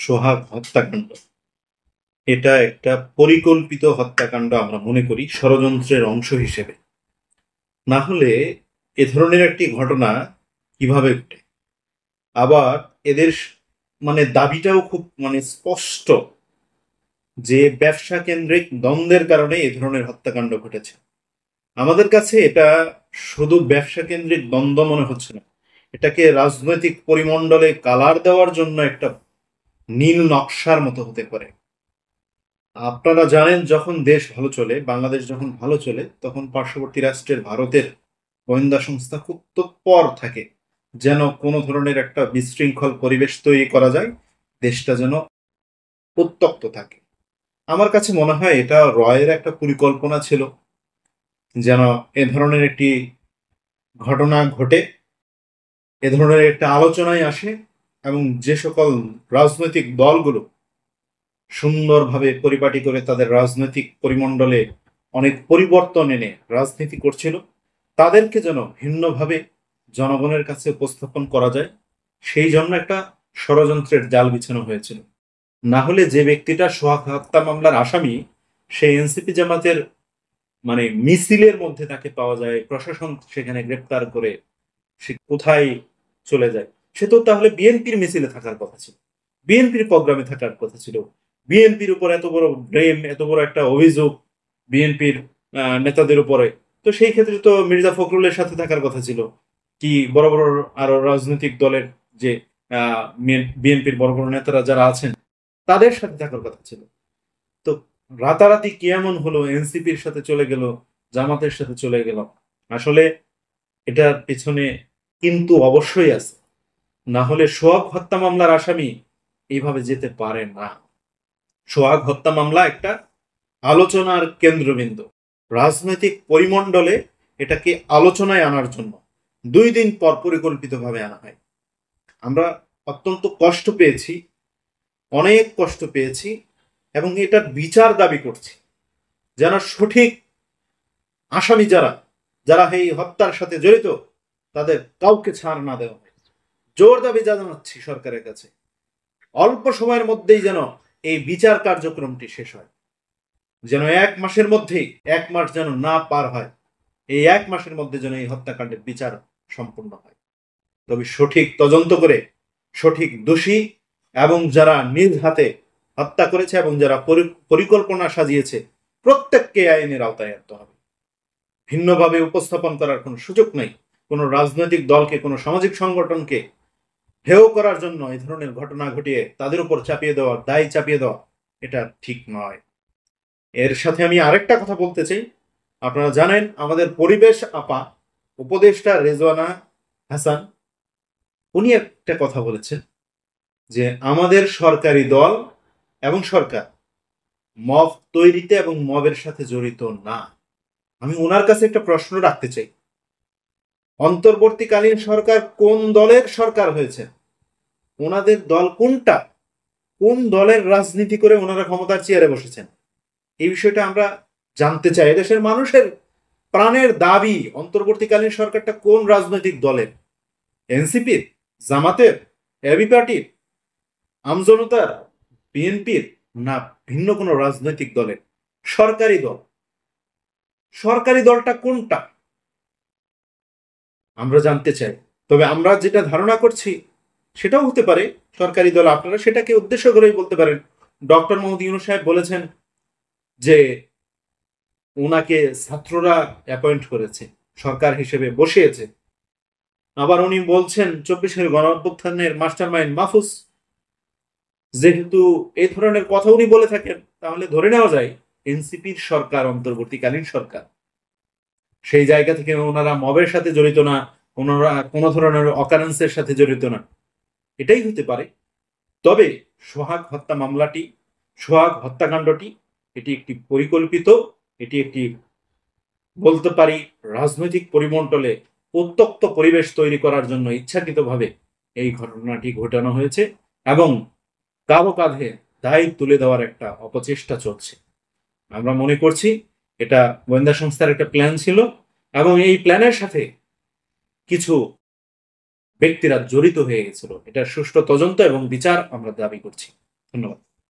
সোহাগ হত্যাকাণ্ড এটা একটা পরিকল্পিত হত্যাকাণ্ড আমরা মনে করি, ষড়যন্ত্রের অংশ হিসেবে। না হলে এ ধরনের একটি ঘটনা কিভাবে ঘটে? আবার এদের দাবিটাও খুব স্পষ্ট যে ব্যবসা কেন্দ্রিক দ্বন্দ্বের কারণে এ ধরনের হত্যাকাণ্ড ঘটেছে। আমাদের কাছে এটা শুধু ব্যবসা কেন্দ্রিক দ্বন্দ্ব মনে হচ্ছে না, এটাকে রাজনৈতিক পরিমণ্ডলে কালার দেওয়ার জন্য একটা নীল নকশার মতো হতে পারে। আপনারা জানেন, যখন দেশ ভালো চলে, বাংলাদেশ যখন ভালো চলে, তখন পার্শ্ববর্তী রাষ্ট্রের ভারতের গোয়েন্দা সংস্থা খুব তৎপর থাকে যেন কোনো ধরনের একটা বিশৃঙ্খল পরিবেশ তৈরি করা যায়, দেশটা যেন উত্তপ্ত থাকে। আমার কাছে মনে হয় এটা রয়ের একটা পরিকল্পনা ছিল, যেন এ ধরনের একটি ঘটনা ঘটে, এ ধরনের একটা আলোচনায় আসে, এবং যে সকল রাজনৈতিক দলগুলো সুন্দরভাবে পরিপাটি করে তাদের রাজনৈতিক পরিমণ্ডলে অনেক পরিবর্তন এনে রাজনীতি করছিল, তাদেরকে যেন ভিন্নভাবে জনগণের কাছে উপস্থাপন করা যায়, সেই জন্য একটা ষড়যন্ত্রের জাল বিছানো হয়েছিল। না হলে যে ব্যক্তিটা সোহাগ হত্যা মামলার আসামি, সেই এনসিপি জামাতের মিছিলের মধ্যে তাকে পাওয়া যায়, প্রশাসন সেখানে গ্রেপ্তার করে সে কোথায় চলে যায়, সে তো তাহলে বিএনপির মিছিলে থাকার কথা ছিল, বিএনপির প্রোগ্রামে থাকার কথা ছিল। বিএনপির উপর এত বড় ব্লেম, এত বড় একটা অভিযোগ বিএনপির নেতাদের উপরে, তো সেই ক্ষেত্রে তো মির্জা ফখরুলের সাথে থাকার কথা ছিল, কি বড় বড় আরো রাজনৈতিক দলের যে বিএনপির বড় বড় নেতারা যারা আছেন তাদের সাথে থাকার কথা ছিল। তো রাতারাতি কি এমন হলো এনসিপির সাথে চলে গেল, জামাতের সাথে চলে গেল? আসলে এটার পেছনে কিন্তু অবশ্যই আছে, না হলে সোহাগ হত্যা মামলার আসামি এইভাবে যেতে পারে না। সোহাগ হত্যা মামলা একটা আলোচনার কেন্দ্রবিন্দু, রাজনৈতিক পরিমণ্ডলে এটাকে আলোচনায় আনার জন্য 2 দিন পর পরিকল্পিতভাবে আনা হয়। আমরা অত্যন্ত কষ্ট পেয়েছি, অনেক কষ্ট পেয়েছি, এবং এটার বিচার দাবি করছি, যেন সঠিক আসামি যারা যারা এই হত্যার সাথে জড়িত তাদের কাউকে ছাড় না দেওয়া হয়। জোর দাবি জানাচ্ছি সরকারের কাছে, অল্প সময়ের মধ্যেই যেন এই বিচার কার্যক্রমটি শেষ হয়, যেন 1 মাসের মধ্যেই, 1 মাস যেন না পার হয়, এই 1 মাসের মধ্যে যেন এই হত্যাকাণ্ডের বিচার সম্পূর্ণ হয়। তবে সঠিক তদন্ত করে সঠিক দোষী এবং যারা নিজ হাতে হত্যা করেছে এবং যারা পরিকল্পনা সাজিয়েছে, প্রত্যেককে আইনের আওতায় আনতে হবে। ভিন্নভাবে উপস্থাপন করার কোনো সুযোগ নেই। কোনো রাজনৈতিক দলকে, কোনো সামাজিক সংগঠনকে হেয় করার জন্য এই ধরনের ঘটনা ঘটিয়ে তাদের উপর চাপিয়ে দেওয়া, দায় চাপিয়ে দেওয়া, এটা ঠিক নয়। এর সাথে আমি আরেকটা কথা বলতে চাই। আপনারা জানেন, আমাদের পরিবেশ আপা উপদেষ্টা রেজওয়ানা হাসান, উনি একটা কথা বলেছেন যে আমাদের সরকারি দল এবং সরকার মব তৈরিতে এবং মবের সাথে জড়িত না। আমি ওনার কাছে একটা প্রশ্ন রাখতে চাই, অন্তর্বর্তীকালীন সরকার কোন দলের সরকার হয়েছে? ওনাদের দল কোনটা? কোন দলের রাজনীতি করে ওনারা ক্ষমতার চেয়ারে বসেছেন? এই বিষয়টা আমরা জানতে চাই। দেশের মানুষের প্রাণের দাবি, অন্তর্বর্তীকালীন সরকারটা কোন রাজনৈতিক দলের? এনসিপির, জামাতের, এবি পার্টির, আমজনতার, বিএনপির, না ভিন্ন কোনো রাজনৈতিক দলের? সরকারি দল। সরকারি দলটা কোনটা আমরা জানতে চাই। তবে আমরা যেটা ধারণা করছি সেটাও হতে পারে সরকারি দল, আপনারা সেটাকে উদ্দেশ্য করেই বলতে পারেন। ডক্টর মোহাম্মদ ইউনূস সাহেব বলেছেন যে ওনাকে ছাত্ররা অ্যাপয়েন্ট করেছে, সরকার হিসেবে বসিয়েছে। আবার উনি বলছেন 24-এর গণঅভ্যুত্থানের মাস্টার মাইন্ড মাহফুজ। যেহেতু এই ধরনের কথা উনি বলে থাকেন, তাহলে ধরে নেওয়া যায় এনসিপির সরকার অন্তর্বর্তীকালীন সরকার। সেই জায়গা থেকে ওনারা মবের সাথে জড়িত না, ওনারা কোনো ধরনের অকারেন্সের সাথে জড়িত না, এটাই হতে পারে। তবে সোহাগ হত্যা মামলাটি, সোহাগ হত্যাকাণ্ডটি, এটি একটি পরিকল্পিত, এটি একটি বলতে পারি রাজনৈতিক পরিমণ্ডলে উত্তপ্ত পরিবেশ তৈরি করার জন্য ইচ্ছাকৃতভাবে এই ঘটনাটি ঘটানো হয়েছে, এবং কারো কাঁধে দায় তুলে দেওয়ার একটা অপচেষ্টা চলছে। আমরা মনে করছি এটা গোয়েন্দা সংস্থার একটা প্ল্যান ছিল, এবং এই প্ল্যানের সাথে কিছু ব্যক্তিরা জড়িত হয়ে গেছিল। এটা সুষ্ঠু তদন্ত এবং বিচার আমরা দাবি করছি। ধন্যবাদ।